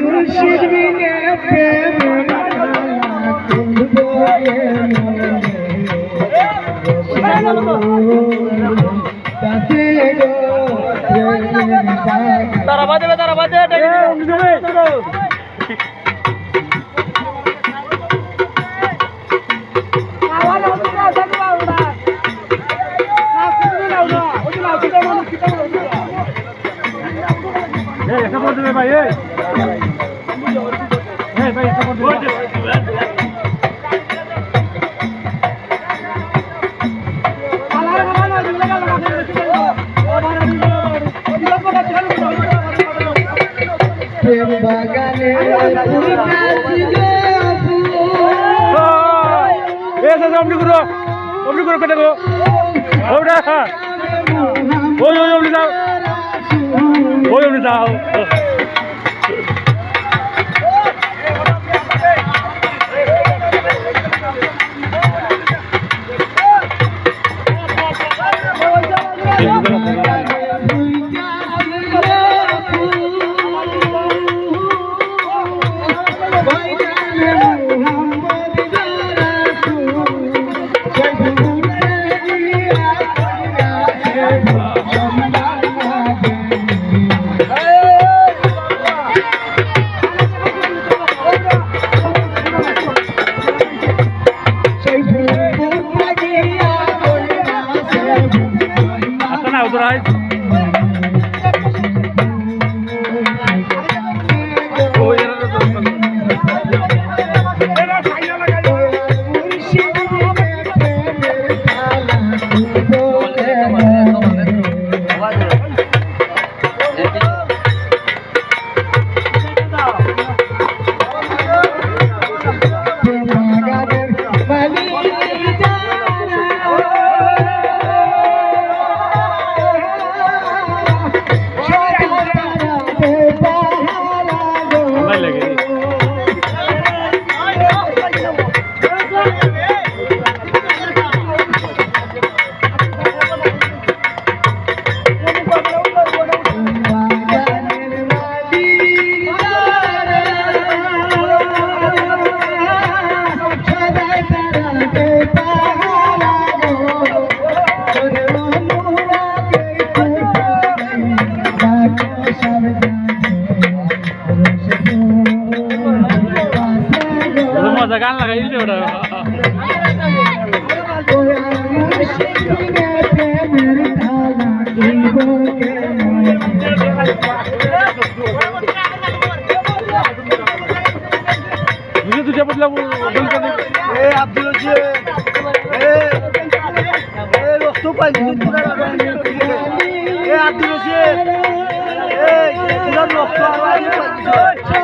मुर्शिद बिने प्रेम तारा बादे support me, bhai. Hey, bhai, support me. प्रेम बागाने ऐसा हमने करो कटे को ओड़ा ओय हमने जाओ Authorized. गान लगाइल एउटा मुझे तुझे मतलब बोल करने ए अब्दुल जी ए वस्तु पाहिजे तुला ए अब्दुल जी ए तुला वस्तू आवाज पाहिजे